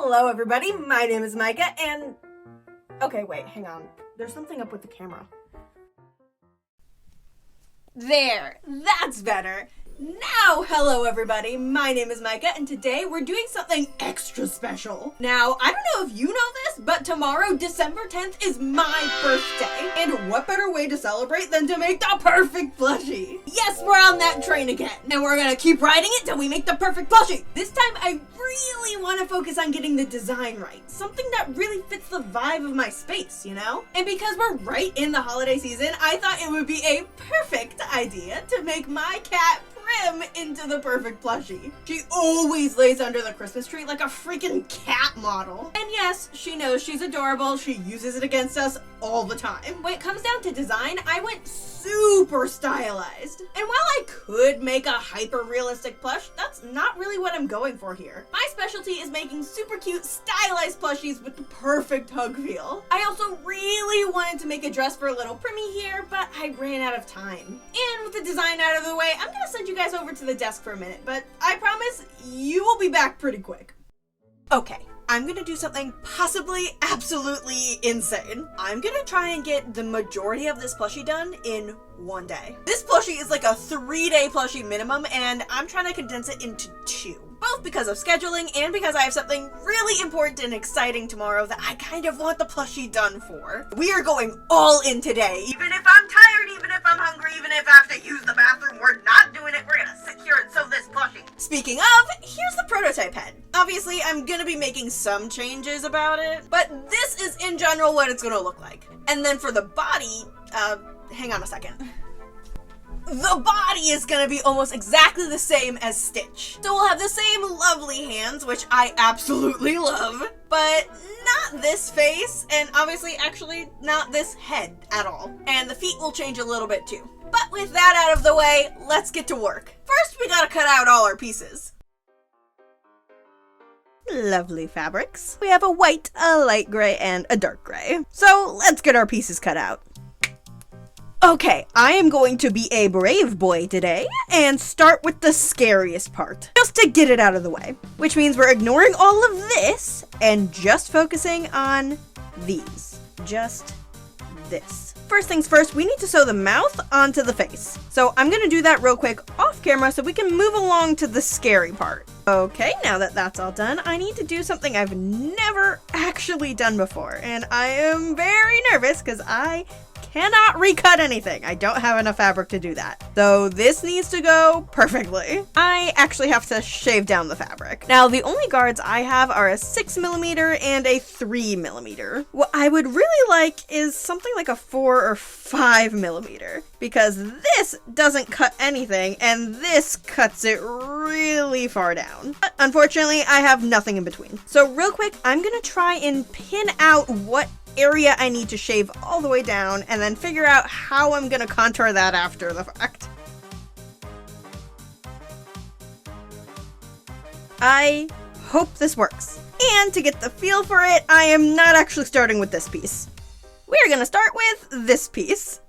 Hello everybody, my name is Micah and... Okay, wait, hang on. There's something up with the camera. There, that's better. Now, hello everybody, my name is Micah and today we're doing something extra special. Now, I don't know if you know this, but tomorrow, December 10th, is my birthday. And what better way to celebrate than to make the perfect plushie? Yes, we're on that train again. And we're gonna keep riding it till we make the perfect plushie. This time, I really want to focus on getting the design right. Something that really fits the vibe of my space, you know? And because we're right in the holiday season, I thought it would be a perfect idea to make my cat Prim into the perfect plushie. She always lays under the Christmas tree like a freaking cat model. And yes, she knows she's adorable. She uses it against us all the time. When it comes down to design, I went super stylized. And while I could make a hyper-realistic plush, that's not really what I'm going for here. My specialty is making super cute stylized plushies with the perfect hug feel. I also really wanted to make a dress for little Primmy here, but I ran out of time. And with the design out of the way, I'm gonna send you guys over to the desk for a minute, but I promise you will be back pretty quick. Okay. I'm gonna do something possibly absolutely insane. I'm gonna try and get the majority of this plushie done in one day. This plushie is like a 3-day plushie minimum, and I'm trying to condense it into 2. Both because of scheduling and because I have something really important and exciting tomorrow that I kind of want the plushie done for. We are going all in today. Even if I'm tired, even if I'm hungry, even if I have to use the bathroom, we're not doing it. We're gonna sit here and sew this plushie. Speaking of, here's the prototype head. Obviously, I'm gonna be making some changes about it, but this is in general what it's gonna look like. And then for the body, hang on a second. The body is gonna be almost exactly the same as Stitch. So we'll have the same lovely hands, which I absolutely love, but not this face, and obviously actually not this head at all. And the feet will change a little bit too. But with that out of the way, let's get to work. First, we gotta cut out all our pieces. Lovely fabrics. We have a white, a light gray, and a dark gray. So let's get our pieces cut out. Okay, I am going to be a brave boy today and start with the scariest part, just to get it out of the way. Which means we're ignoring all of this and just focusing on these. Just this. First things first, we need to sew the mouth onto the face. So I'm gonna do that real quick off camera so we can move along to the scary part. Okay, now that that's all done, I need to do something I've never actually done before. And I am very nervous because I cannot recut anything. I don't have enough fabric to do that. So this needs to go perfectly. I actually have to shave down the fabric. Now, the only guards I have are a 6mm and a 3mm. What I would really like is something like a 4 or 5mm, because this doesn't cut anything and this cuts it really far down. But unfortunately, I have nothing in between. So real quick, I'm gonna try and pin out what area I need to shave all the way down and then figure out how I'm gonna contour that after the fact. I hope this works. And to get the feel for it, I am not actually starting with this piece. We're gonna start with this piece.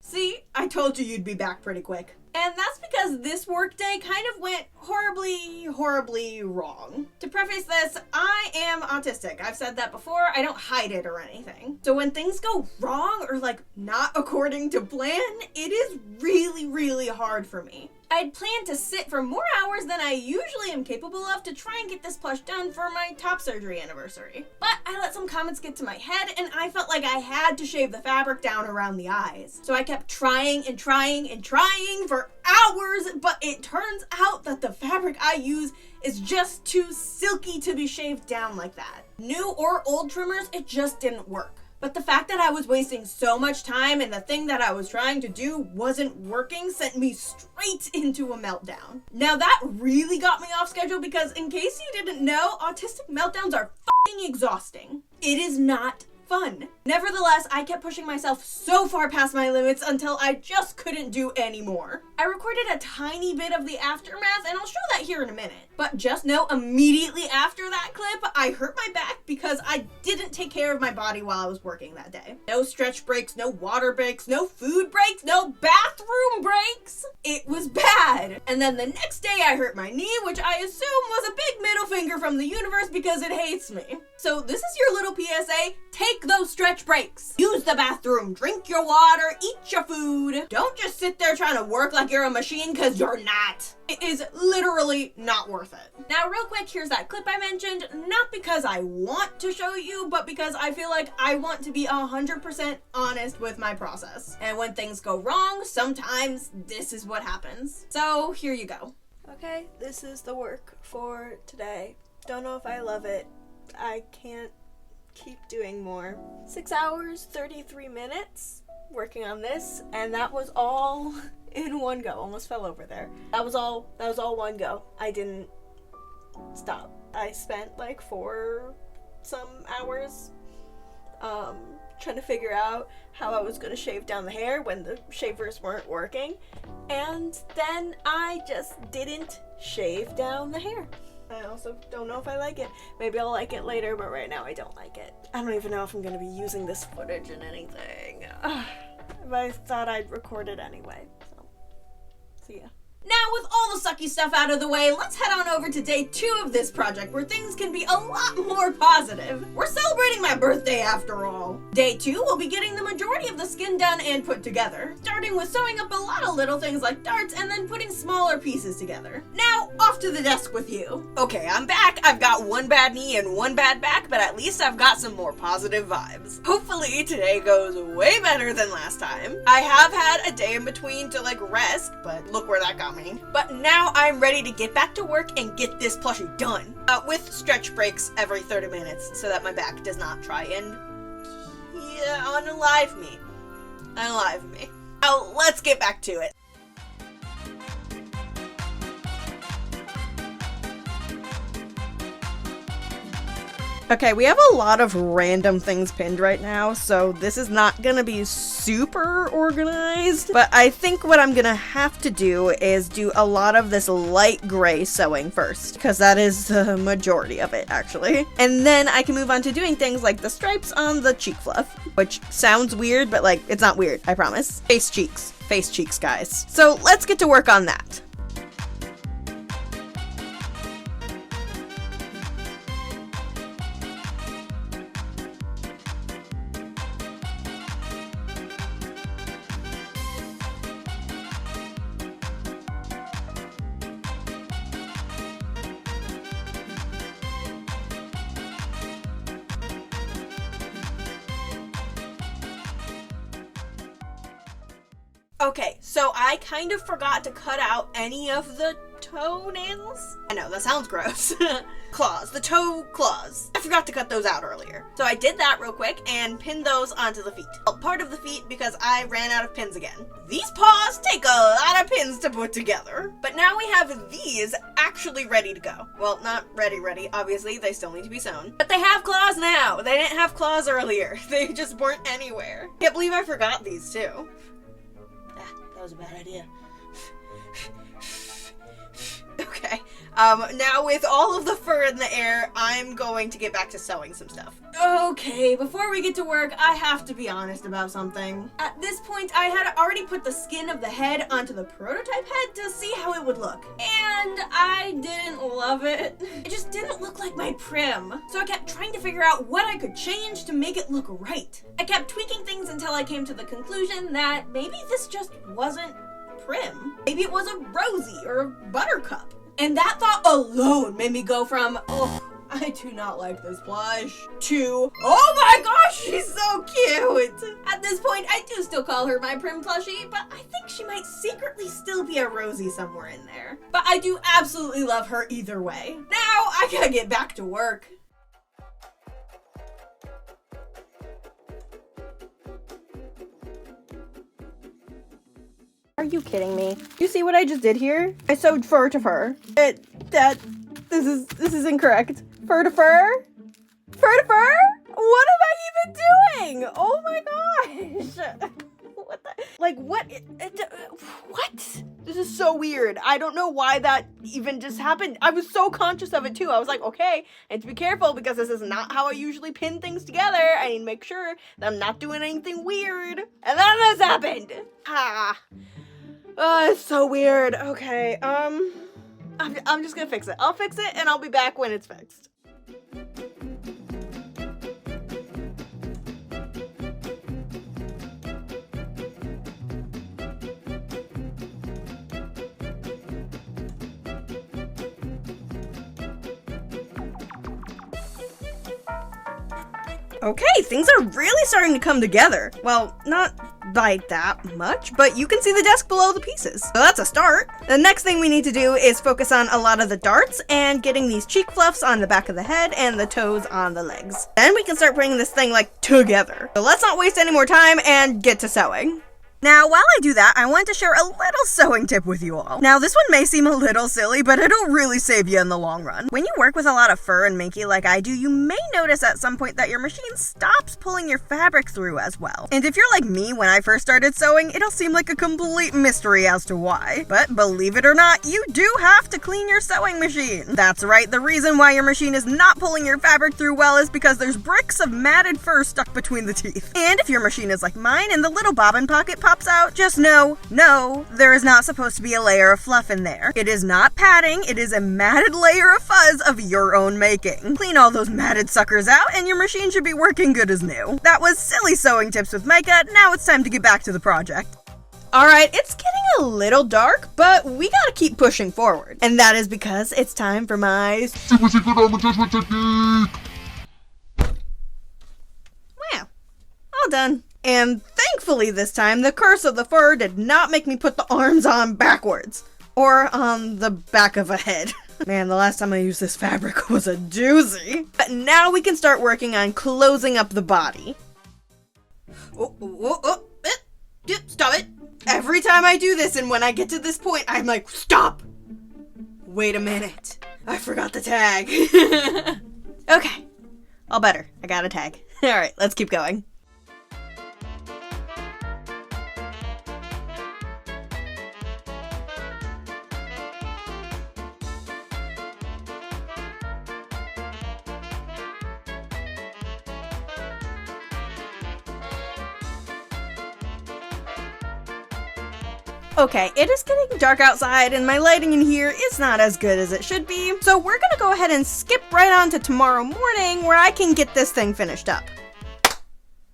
See, I told you you'd be back pretty quick. And that's because this workday kind of went horribly wrong. To preface this, I am autistic. I've said that before. I don't hide it or anything. So when things go wrong or like not according to plan, it is really hard for me. I'd planned to sit for more hours than I usually am capable of to try and get this plush done for my top surgery anniversary. But I let some comments get to my head and I felt like I had to shave the fabric down around the eyes. So I kept trying for hours, but it turns out that the fabric I use is just too silky to be shaved down like that. New or old trimmers, it just didn't work. But the fact that I was wasting so much time and the thing that I was trying to do wasn't working sent me straight into a meltdown. Now that really got me off schedule because in case you didn't know, autistic meltdowns are f***ing exhausting. It is not fun. Nevertheless, I kept pushing myself so far past my limits until I just couldn't do anymore. I recorded a tiny bit of the aftermath and I'll show that here in a minute. But just know immediately after that clip, I hurt my back because I didn't take care of my body while I was working that day. No stretch breaks, no water breaks, no food breaks, no bathroom breaks. It was bad. And then the next day I hurt my knee, which I assume was a big middle finger from the universe because it hates me. So this is your little PSA. Take those stretch breaks. Use the bathroom, drink your water, eat your food. Don't just sit there trying to work like you're a machine, because you're not. It is literally not worth it. Now, real quick, here's that clip I mentioned, not because I want to show you, but because I feel like I want to be 100% honest with my process. And when things go wrong, sometimes this is what happens. So here you go. Okay, this is the work for today. Don't know if I love it. I can't keep doing more. 6 hours, 33 minutes working on this, and that was all in one go. Almost fell over there. That was all one go. I didn't stop. I spent like 4 some hours trying to figure out how I was going to shave down the hair when the shavers weren't working, and then I just didn't shave down the hair. I also don't know if I like it. Maybe I'll like it later, but right now I don't like it. I don't even know if I'm going to be using this footage in anything. But I thought I'd record it anyway, so see ya. Now, with all the sucky stuff out of the way, let's head on over to day 2 of this project where things can be a lot more positive. We're celebrating my birthday after all. Day 2, we'll be getting the majority of the skin done and put together, starting with sewing up a lot of little things like darts and then putting smaller pieces together. Now, off to the desk with you. Okay, I'm back. I've got one bad knee and one bad back, but at least I've got some more positive vibes. Hopefully today goes way better than last time. I have had a day in between to rest, but look where that got me. But now I'm ready to get back to work and get this plushie done. With stretch breaks every 30 minutes so that my back does not try and unalive me. Now let's get back to it. Okay, we have a lot of random things pinned right now, so this is not gonna be super organized, but I think what I'm gonna have to do is do a lot of this light gray sewing first, because that is the majority of it, actually. And then I can move on to doing things like the stripes on the cheek fluff, which sounds weird, but it's not weird, I promise. Face cheeks, guys. So let's get to work on that. Okay, so I kind of forgot to cut out any of the toenails. I know, that sounds gross. Claws, the toe claws. I forgot to cut those out earlier. So I did that real quick and pinned those onto the feet. Well, part of the feet because I ran out of pins again. These paws take a lot of pins to put together. But now we have these actually ready to go. Well, not ready, obviously, they still need to be sewn. But they have claws now. They didn't have claws earlier. They just weren't anywhere. Can't believe I forgot these too. That was a bad idea. Okay, now with all of the fur in the air, I'm going to get back to sewing some stuff. Okay, before we get to work, I have to be honest about something. At this point, I had already put the skin of the head onto the prototype head to see how it would look. And I didn't love it. It just didn't look like my prim. So I kept trying to figure out what I could change to make it look right. I kept tweaking things until I came to the conclusion that maybe this just wasn't prim. Maybe it was a Rosie or a Buttercup. And that thought alone made me go from, oh, I do not like this plush, to, oh my gosh, she's so cute. At this point, I do still call her my prim plushie, but I think she might secretly still be a Rosie somewhere in there. But I do absolutely love her either way. Now, I gotta get back to work. Are you kidding me? You see what I just did here? I sewed fur to fur. This is incorrect. Fur to fur? Fur to fur? What am I even doing? Oh my gosh. What the? Like, what? What? This is so weird. I don't know why that even just happened. I was so conscious of it too. I was like, okay, I need to be careful because this is not how I usually pin things together. I need to make sure that I'm not doing anything weird. And then this happened. Ha. Oh, it's so weird. Okay, I'm just gonna fix it. I'll fix it and I'll be back when it's fixed. Okay, things are really starting to come together. Well, not by that much, but you can see the desk below the pieces. So that's a start. The next thing we need to do is focus on a lot of the darts and getting these cheek fluffs on the back of the head and the toes on the legs. Then we can start bringing this thing like together. So let's not waste any more time and get to sewing. Now, while I do that, I want to share a little sewing tip with you all. Now, this one may seem a little silly, but it'll really save you in the long run. When you work with a lot of fur and minky like I do, you may notice at some point that your machine stops pulling your fabric through as well. And if you're like me when I first started sewing, it'll seem like a complete mystery as to why. But believe it or not, you do have to clean your sewing machine. That's right, the reason why your machine is not pulling your fabric through well is because there's bricks of matted fur stuck between the teeth. And if your machine is like mine and the little bobbin pocket pops out, just know, no, there is not supposed to be a layer of fluff in there. It is not padding, it is a matted layer of fuzz of your own making. Clean all those matted suckers out and your machine should be working good as new. That was silly sewing tips with Micah. Now it's time to get back to the project. Alright, it's getting a little dark, but we gotta keep pushing forward. And that is because it's time for my super secret arm attachment technique! Wow, all done. And thankfully this time, the curse of the fur did not make me put the arms on backwards. Or on the back of a head. Man, the last time I used this fabric was a doozy. But now we can start working on closing up the body. Stop it. Every time I do this and when I get to this point, I'm like, stop. Wait a minute. I forgot the tag. Okay, all better. I got a tag. All right, let's keep going. Okay, it is getting dark outside and my lighting in here is not as good as it should be, so we're gonna go ahead and skip right on to tomorrow morning where I can get this thing finished up.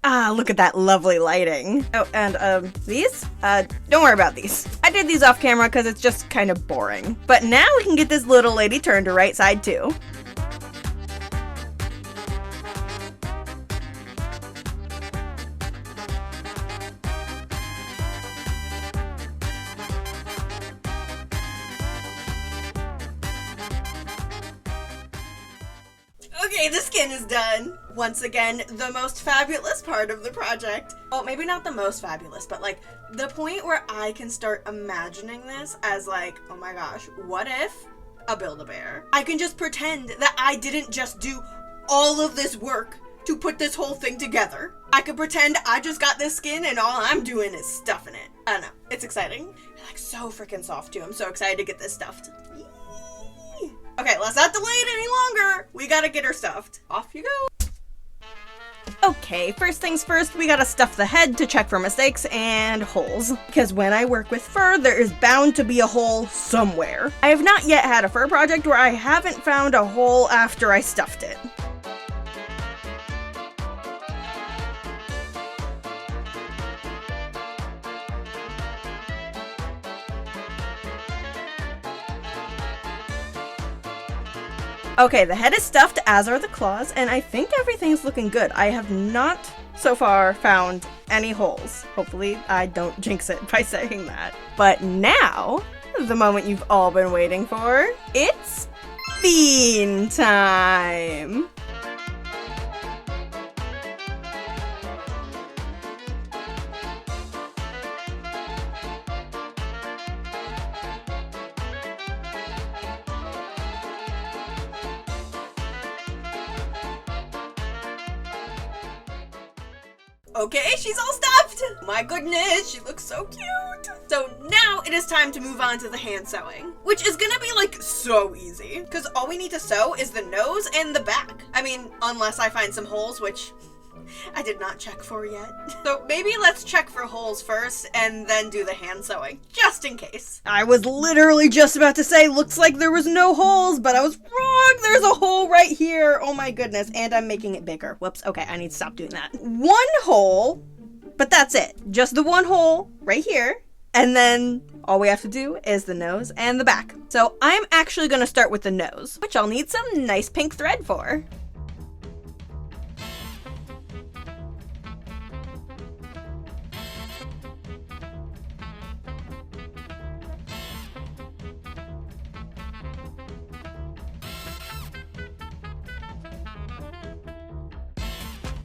Ah, look at that lovely lighting. Oh, and these? Don't worry about these. I did these off camera because it's just kind of boring. But now we can get this little lady turned to right side too. Okay, the skin is done. Once again, the most fabulous part of the project. Well, maybe not the most fabulous, but like the point where I can start imagining this as like, oh my gosh, what if a Build-A-Bear? I can just pretend that I didn't just do all of this work to put this whole thing together. I could pretend I just got this skin and all I'm doing is stuffing it. I don't know, it's exciting. It's like so freaking soft too. I'm so excited to get this stuffed. Okay, let's not delay it any longer. We gotta get her stuffed. Off you go. Okay, first things first, we gotta stuff the head to check for mistakes and holes. Because when I work with fur, there is bound to be a hole somewhere. I have not yet had a fur project where I haven't found a hole after I stuffed it. Okay, the head is stuffed, as are the claws, and I think everything's looking good. I have not, so far, found any holes. Hopefully, I don't jinx it by saying that. But now, the moment you've all been waiting for, it's bean time! Okay, she's all stuffed. My goodness, she looks so cute. So now it is time to move on to the hand sewing, which is gonna be like so easy because all we need to sew is the nose and the back. I mean, unless I find some holes, which I did not check for yet. So maybe let's check for holes first and then do the hand sewing, just in case. I was literally just about to say, looks like there was no holes, but I was wrong. There's a hole right here. Oh my goodness. And I'm making it bigger. Whoops. Okay, I need to stop doing that. One hole, but that's it. Just the one hole right here. And then all we have to do is the nose and the back. So I'm actually going to start with the nose, which I'll need some nice pink thread for.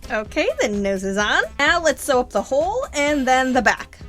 Okay, the nose is on. Now let's sew up the hole and then the back.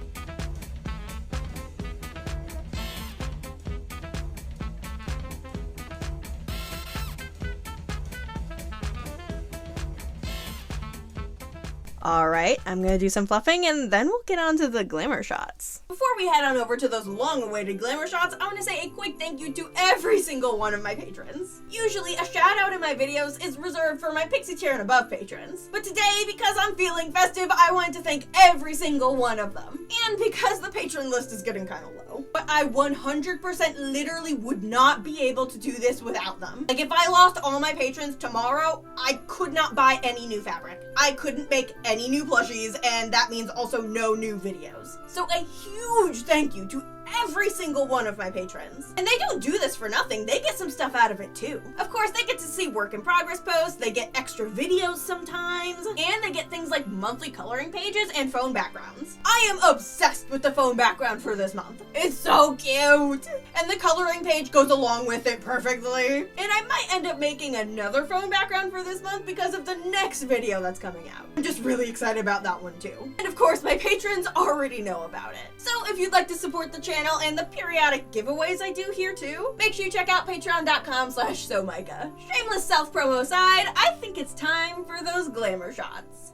Alright, I'm gonna do some fluffing and then we'll get on to the glamour shots. Before we head on over to those long-awaited glamour shots, I want to say a quick thank you to every single one of my patrons. Usually, a shout-out in my videos is reserved for my Pixie Tier and above patrons. But today, because I'm feeling festive, I wanted to thank every single one of them. And because the patron list is getting kind of low. But I 100% literally would not be able to do this without them. Like, if I lost all my patrons tomorrow, I could not buy any new fabric. I couldn't make any new plushies, and that means also no new videos. So a huge thank you to every single one of my patrons. And they don't do this for nothing, they get some stuff out of it too. Of course, they get to see work in progress posts, they get extra videos sometimes, and they get things like monthly coloring pages and phone backgrounds. I am obsessed with the phone background for this month. It's so cute! And the coloring page goes along with it perfectly. And I might end up making another phone background for this month because of the next video that's coming out. I'm just really excited about that one too. And of course, my patrons already know about it. So if you'd like to support the channel and the periodic giveaways I do here too, make sure you check out patreon.com/sewmicah. Shameless self-promo aside, I think it's time for those glamour shots.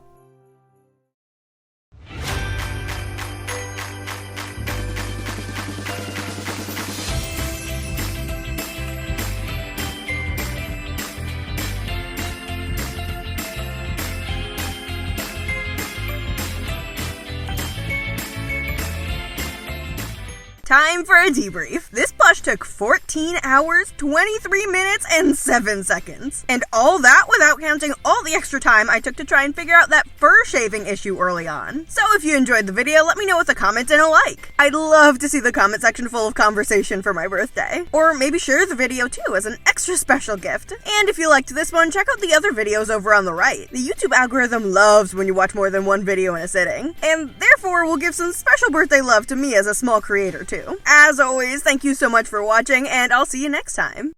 Time for a debrief. This plush took 14 hours, 23 minutes, and 7 seconds. And all that without counting all the extra time I took to try and figure out that fur shaving issue early on. So if you enjoyed the video, let me know with a comment and a like. I'd love to see the comment section full of conversation for my birthday. Or maybe share the video too as an extra special gift. And if you liked this one, check out the other videos over on the right. The YouTube algorithm loves when you watch more than one video in a sitting, and therefore will give some special birthday love to me as a small creator too. As always, thank you so much for watching, and I'll see you next time.